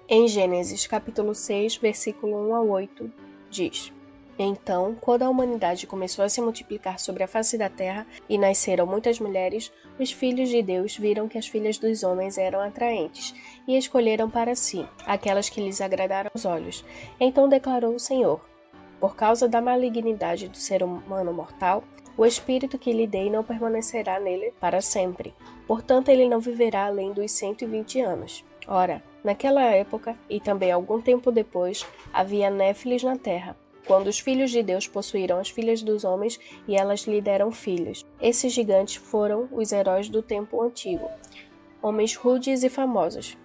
Em Gênesis, capítulo 6, versículo 1 a 8, diz: Então, quando a humanidade começou a se multiplicar sobre a face da terra e nasceram muitas mulheres, os filhos de Deus viram que as filhas dos homens eram atraentes e escolheram para si aquelas que lhes agradaram aos olhos. Então declarou o Senhor: Por causa da malignidade do ser humano mortal, o espírito que lhe dei não permanecerá nele para sempre. Portanto, ele não viverá além dos 120 anos. Ora, naquela época, e também algum tempo depois, havia néfilis na terra, quando os filhos de Deus possuíram as filhas dos homens e elas lhe deram filhos. Esses gigantes foram os heróis do tempo antigo, homens rudes e famosos.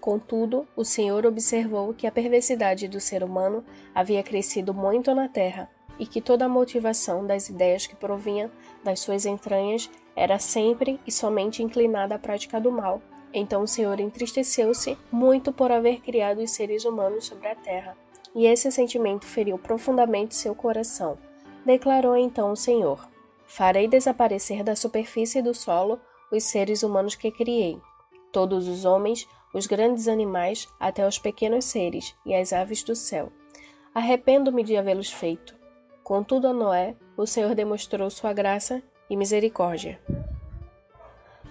Contudo, o Senhor observou que a perversidade do ser humano havia crescido muito na terra e que toda a motivação das ideias que provinha das suas entranhas era sempre e somente inclinada à prática do mal. Então o Senhor entristeceu-se muito por haver criado os seres humanos sobre a terra, e esse sentimento feriu profundamente seu coração. Declarou então o Senhor: Farei desaparecer da superfície do solo os seres humanos que criei, todos os homens, os grandes animais, até os pequenos seres e as aves do céu. Arrependo-me de havê-los feito. Contudo, a Noé, o Senhor demonstrou sua graça e misericórdia.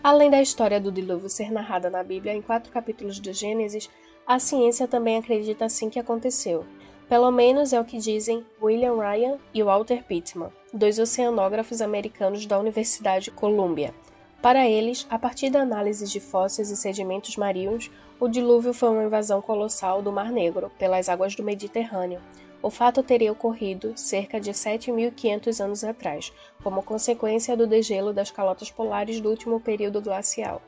Além da história do dilúvio ser narrada na Bíblia em 4 capítulos do Gênesis, a ciência também acredita assim que aconteceu. Pelo menos é o que dizem William Ryan e Walter Pittman, dois oceanógrafos americanos da Universidade de Columbia. Para eles, a partir da análise de fósseis e sedimentos marinhos, o dilúvio foi uma invasão colossal do Mar Negro pelas águas do Mediterrâneo. O fato teria ocorrido cerca de 7.500 anos atrás, como consequência do degelo das calotas polares do último período glacial.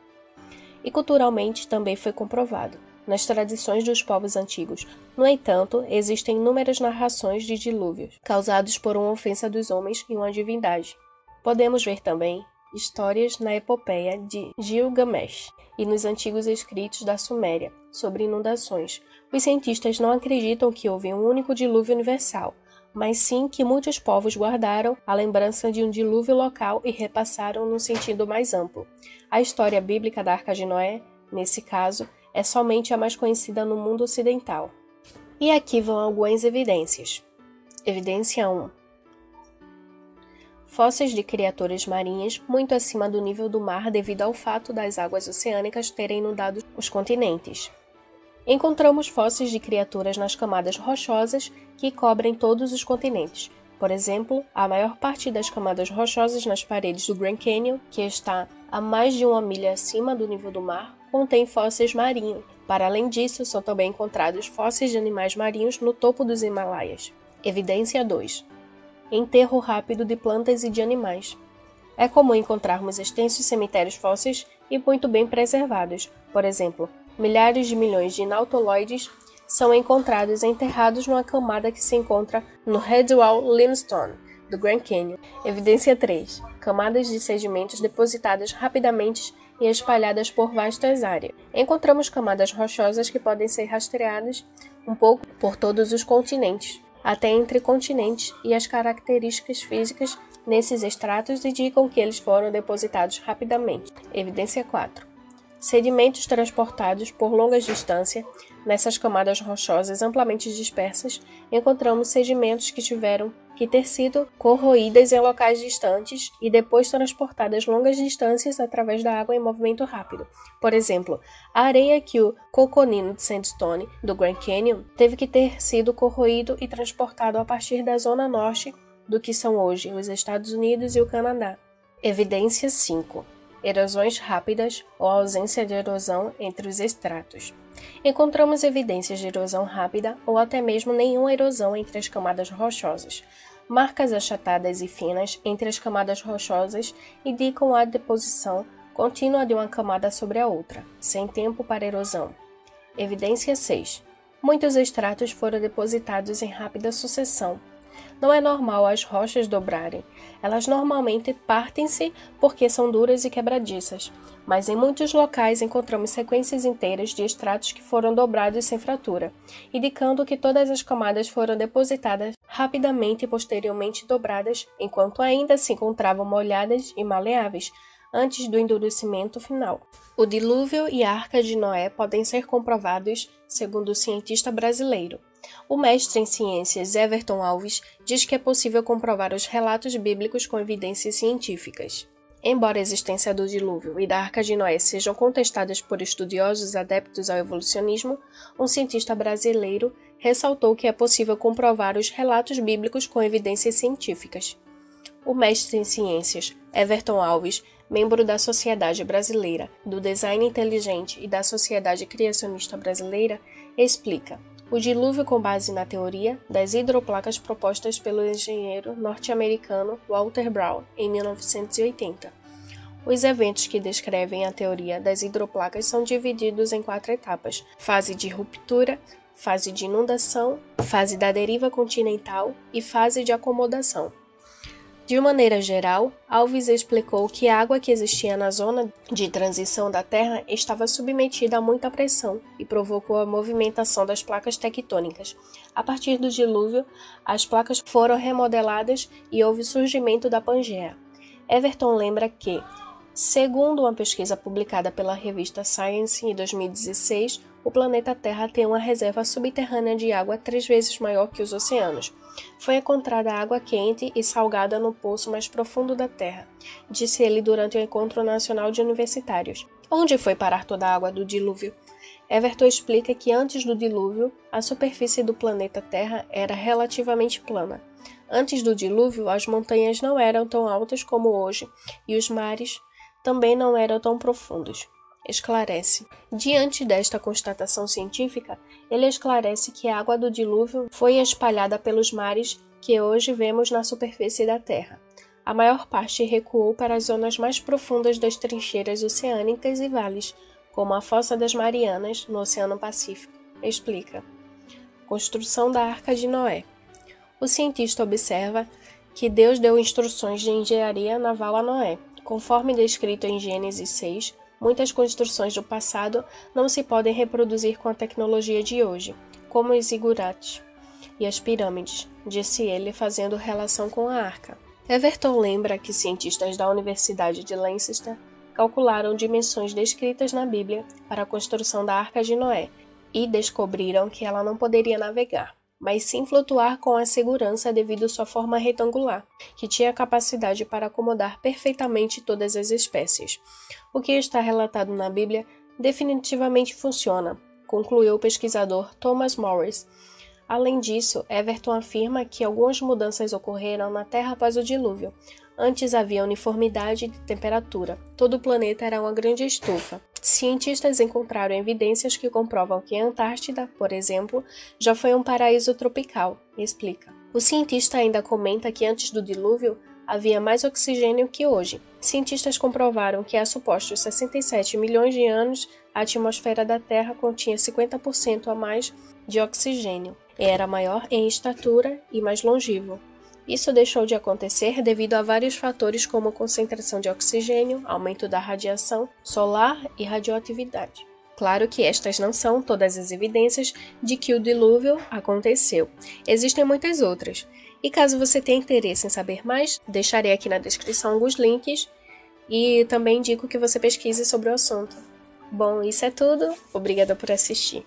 E culturalmente também foi comprovado, nas tradições dos povos antigos. No entanto, existem inúmeras narrações de dilúvios, causados por uma ofensa dos homens e uma divindade. Podemos ver também histórias na epopeia de Gilgamesh e nos antigos escritos da Suméria sobre inundações. Os cientistas não acreditam que houve um único dilúvio universal, mas sim que muitos povos guardaram a lembrança de um dilúvio local e repassaram no sentido mais amplo. A história bíblica da Arca de Noé, nesse caso, é somente a mais conhecida no mundo ocidental. E aqui vão algumas evidências. Evidência 1. Fósseis de criaturas marinhas muito acima do nível do mar devido ao fato das águas oceânicas terem inundado os continentes. Encontramos fósseis de criaturas nas camadas rochosas que cobrem todos os continentes. Por exemplo, a maior parte das camadas rochosas nas paredes do Grand Canyon, que está a mais de 1 milha acima do nível do mar, contém fósseis marinhos. Para além disso, são também encontrados fósseis de animais marinhos no topo dos Himalaias. Evidência 2. Enterro rápido de plantas e de animais. É comum encontrarmos extensos cemitérios fósseis e muito bem preservados. Por exemplo, milhares de milhões de nautoloides são encontrados enterrados numa camada que se encontra no Headwall Limestone do Grand Canyon. Evidência 3. Camadas de sedimentos depositadas rapidamente e espalhadas por vastas áreas. Encontramos camadas rochosas que podem ser rastreadas um pouco por todos os continentes, até entre continentes, e as características físicas nesses estratos indicam que eles foram depositados rapidamente. Evidência 4. Sedimentos transportados por longas distâncias. Nessas camadas rochosas amplamente dispersas, encontramos sedimentos que tiveram que ter sido corroídas em locais distantes e depois transportadas longas distâncias através da água em movimento rápido. Por exemplo, a areia que o Coconino de Sandstone do Grand Canyon teve que ter sido corroído e transportado a partir da zona norte do que são hoje os Estados Unidos e o Canadá. Evidência 5. Erosões rápidas ou ausência de erosão entre os estratos. Encontramos evidências de erosão rápida ou até mesmo nenhuma erosão entre as camadas rochosas. Marcas achatadas e finas entre as camadas rochosas indicam a deposição contínua de uma camada sobre a outra, sem tempo para erosão. Evidência 6. Muitos estratos foram depositados em rápida sucessão. Não é normal as rochas dobrarem. Elas normalmente partem-se porque são duras e quebradiças, mas em muitos locais encontramos sequências inteiras de estratos que foram dobrados sem fratura, indicando que todas as camadas foram depositadas rapidamente e posteriormente dobradas, enquanto ainda se encontravam molhadas e maleáveis. antes do endurecimento final. O dilúvio e a Arca de Noé podem ser comprovados, segundo o cientista brasileiro. O mestre em ciências Everton Alves diz que é possível comprovar os relatos bíblicos com evidências científicas. Embora a existência do dilúvio e da Arca de Noé sejam contestadas por estudiosos adeptos ao evolucionismo, um cientista brasileiro ressaltou que é possível comprovar os relatos bíblicos com evidências científicas. O mestre em ciências Everton Alves, membro da Sociedade Brasileira do Design Inteligente e da Sociedade Criacionista Brasileira, explica: o dilúvio com base na teoria das hidroplacas propostas pelo engenheiro norte-americano Walter Brown em 1980. Os eventos que descrevem a teoria das hidroplacas são divididos em 4 etapas: fase de ruptura, fase de inundação, fase da deriva continental e fase de acomodação. De maneira geral, Alves explicou que a água que existia na zona de transição da Terra estava submetida a muita pressão e provocou a movimentação das placas tectônicas. A partir do dilúvio, as placas foram remodeladas e houve surgimento da Pangeia. Everton lembra que, segundo uma pesquisa publicada pela revista Science em 2016, o planeta Terra tem uma reserva subterrânea de água 3 vezes maior que os oceanos. Foi encontrada água quente e salgada no poço mais profundo da Terra, disse ele durante o Encontro Nacional de Universitários. Onde foi parar toda a água do dilúvio? Everton explica que antes do dilúvio, a superfície do planeta Terra era relativamente plana. Antes do dilúvio, as montanhas não eram tão altas como hoje e os mares também não eram tão profundos. Esclarece. Diante desta constatação científica, ele esclarece que a água do dilúvio foi espalhada pelos mares que hoje vemos na superfície da Terra. A maior parte recuou para as zonas mais profundas das trincheiras oceânicas e vales, como a Fossa das Marianas, no Oceano Pacífico. Explica. Construção da Arca de Noé. O cientista observa que Deus deu instruções de engenharia naval a Noé. Conforme descrito em Gênesis 6, muitas construções do passado não se podem reproduzir com a tecnologia de hoje, como os zigurates e as pirâmides, disse ele, fazendo relação com a arca. Everton lembra que cientistas da Universidade de Lancaster calcularam dimensões descritas na Bíblia para a construção da Arca de Noé e descobriram que ela não poderia navegar, mas sim flutuar com a segurança devido à sua forma retangular, que tinha capacidade para acomodar perfeitamente todas as espécies. O que está relatado na Bíblia definitivamente funciona, concluiu o pesquisador Thomas Morris. Além disso, Everton afirma que algumas mudanças ocorreram na Terra após o dilúvio. Antes havia uniformidade de temperatura. Todo o planeta era uma grande estufa. Cientistas encontraram evidências que comprovam que a Antártida, por exemplo, já foi um paraíso tropical, explica. O cientista ainda comenta que antes do dilúvio havia mais oxigênio que hoje. Cientistas comprovaram que há supostos 67 milhões de anos a atmosfera da Terra continha 50% a mais de oxigênio e era maior em estatura e mais longevo. Isso deixou de acontecer devido a vários fatores como concentração de oxigênio, aumento da radiação solar e radioatividade. Claro que estas não são todas as evidências de que o dilúvio aconteceu. Existem muitas outras. E caso você tenha interesse em saber mais, deixarei aqui na descrição alguns links e também indico que você pesquise sobre o assunto. Bom, isso é tudo. Obrigada por assistir.